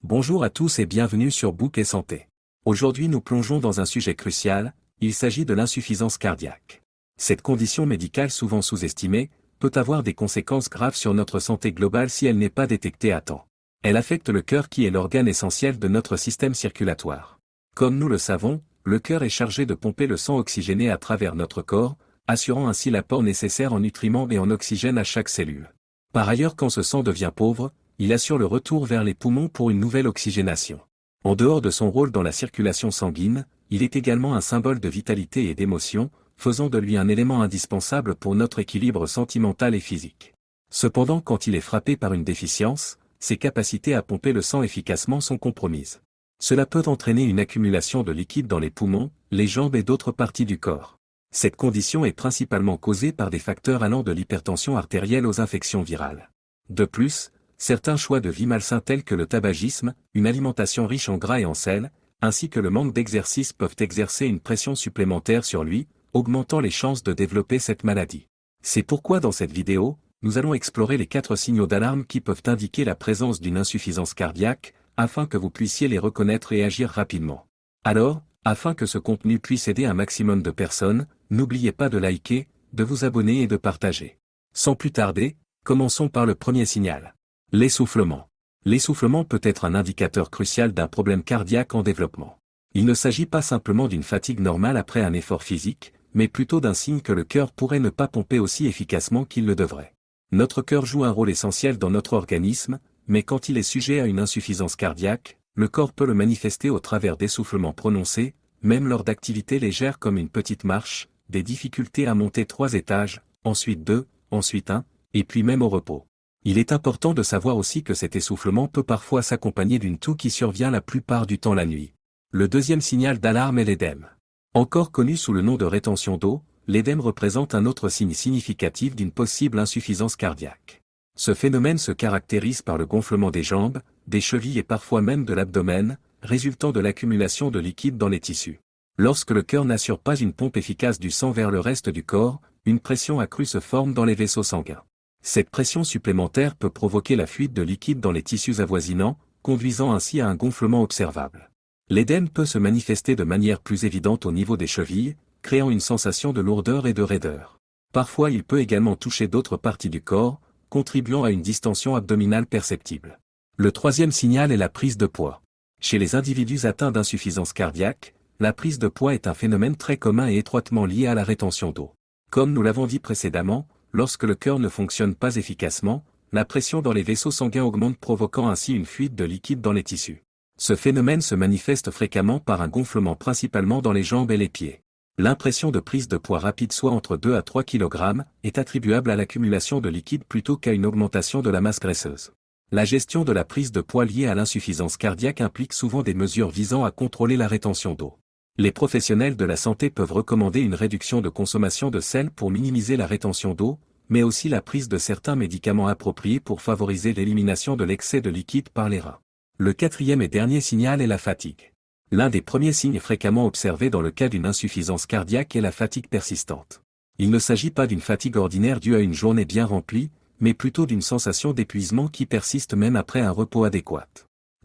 Bonjour à tous et bienvenue sur Book et Santé. Aujourd'hui nous plongeons dans un sujet crucial, il s'agit de l'insuffisance cardiaque. Cette condition médicale souvent sous-estimée, peut avoir des conséquences graves sur notre santé globale si elle n'est pas détectée à temps. Elle affecte le cœur qui est l'organe essentiel de notre système circulatoire. Comme nous le savons, le cœur est chargé de pomper le sang oxygéné à travers notre corps, assurant ainsi l'apport nécessaire en nutriments et en oxygène à chaque cellule. Par ailleurs, quand ce sang devient pauvre, il assure le retour vers les poumons pour une nouvelle oxygénation. En dehors de son rôle dans la circulation sanguine, il est également un symbole de vitalité et d'émotion, faisant de lui un élément indispensable pour notre équilibre sentimental et physique. Cependant, quand il est frappé par une déficience, ses capacités à pomper le sang efficacement sont compromises. Cela peut entraîner une accumulation de liquide dans les poumons, les jambes et d'autres parties du corps. Cette condition est principalement causée par des facteurs allant de l'hypertension artérielle aux infections virales. De plus, certains choix de vie malsains tels que le tabagisme, une alimentation riche en gras et en sel, ainsi que le manque d'exercice peuvent exercer une pression supplémentaire sur lui, augmentant les chances de développer cette maladie. C'est pourquoi dans cette vidéo, nous allons explorer les 4 signaux d'alarme qui peuvent indiquer la présence d'une insuffisance cardiaque, afin que vous puissiez les reconnaître et agir rapidement. Alors, afin que ce contenu puisse aider un maximum de personnes, n'oubliez pas de liker, de vous abonner et de partager. Sans plus tarder, commençons par le premier signal. L'essoufflement. L'essoufflement peut être un indicateur crucial d'un problème cardiaque en développement. Il ne s'agit pas simplement d'une fatigue normale après un effort physique, mais plutôt d'un signe que le cœur pourrait ne pas pomper aussi efficacement qu'il le devrait. Notre cœur joue un rôle essentiel dans notre organisme, mais quand il est sujet à une insuffisance cardiaque, le corps peut le manifester au travers d'essoufflements prononcés, même lors d'activités légères comme une petite marche, des difficultés à monter 3 étages, ensuite 2, ensuite 1, et puis même au repos. Il est important de savoir aussi que cet essoufflement peut parfois s'accompagner d'une toux qui survient la plupart du temps la nuit. Le deuxième signal d'alarme est l'édème. Encore connu sous le nom de rétention d'eau, l'édème représente un autre signe significatif d'une possible insuffisance cardiaque. Ce phénomène se caractérise par le gonflement des jambes, des chevilles et parfois même de l'abdomen, résultant de l'accumulation de liquide dans les tissus. Lorsque le cœur n'assure pas une pompe efficace du sang vers le reste du corps, une pression accrue se forme dans les vaisseaux sanguins. Cette pression supplémentaire peut provoquer la fuite de liquide dans les tissus avoisinants, conduisant ainsi à un gonflement observable. L'édème peut se manifester de manière plus évidente au niveau des chevilles, créant une sensation de lourdeur et de raideur. Parfois il peut également toucher d'autres parties du corps, contribuant à une distension abdominale perceptible. Le troisième signal est la prise de poids. Chez les individus atteints d'insuffisance cardiaque, la prise de poids est un phénomène très commun et étroitement lié à la rétention d'eau. Comme nous l'avons dit précédemment, lorsque le cœur ne fonctionne pas efficacement, la pression dans les vaisseaux sanguins augmente provoquant ainsi une fuite de liquide dans les tissus. Ce phénomène se manifeste fréquemment par un gonflement principalement dans les jambes et les pieds. L'impression de prise de poids rapide soit entre 2 à 3 kg est attribuable à l'accumulation de liquide plutôt qu'à une augmentation de la masse graisseuse. La gestion de la prise de poids liée à l'insuffisance cardiaque implique souvent des mesures visant à contrôler la rétention d'eau. Les professionnels de la santé peuvent recommander une réduction de consommation de sel pour minimiser la rétention d'eau, mais aussi la prise de certains médicaments appropriés pour favoriser l'élimination de l'excès de liquide par les reins. Le quatrième et dernier signal est la fatigue. L'un des premiers signes fréquemment observés dans le cas d'une insuffisance cardiaque est la fatigue persistante. Il ne s'agit pas d'une fatigue ordinaire due à une journée bien remplie, mais plutôt d'une sensation d'épuisement qui persiste même après un repos adéquat.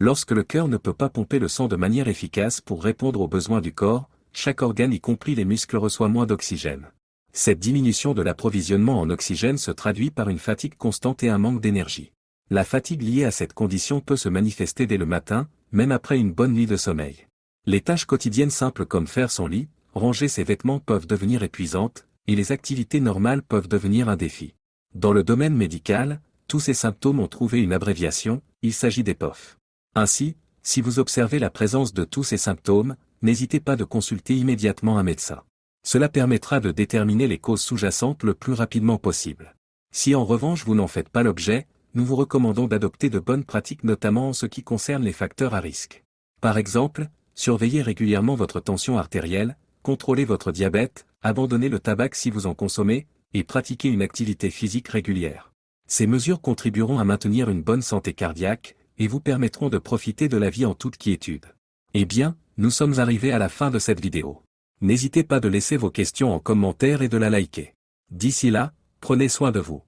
Lorsque le cœur ne peut pas pomper le sang de manière efficace pour répondre aux besoins du corps, chaque organe y compris les muscles reçoit moins d'oxygène. Cette diminution de l'approvisionnement en oxygène se traduit par une fatigue constante et un manque d'énergie. La fatigue liée à cette condition peut se manifester dès le matin, même après une bonne nuit de sommeil. Les tâches quotidiennes simples comme faire son lit, ranger ses vêtements peuvent devenir épuisantes, et les activités normales peuvent devenir un défi. Dans le domaine médical, tous ces symptômes ont trouvé une abréviation, il s'agit d'EPOF. Ainsi, si vous observez la présence de tous ces symptômes, n'hésitez pas de consulter immédiatement un médecin. Cela permettra de déterminer les causes sous-jacentes le plus rapidement possible. Si en revanche vous n'en faites pas l'objet, nous vous recommandons d'adopter de bonnes pratiques notamment en ce qui concerne les facteurs à risque. Par exemple, surveillez régulièrement votre tension artérielle, contrôlez votre diabète, abandonnez le tabac si vous en consommez, et pratiquez une activité physique régulière. Ces mesures contribueront à maintenir une bonne santé cardiaque, et vous permettront de profiter de la vie en toute quiétude. Eh bien, nous sommes arrivés à la fin de cette vidéo. N'hésitez pas de laisser vos questions en commentaire et de la liker. D'ici là, prenez soin de vous.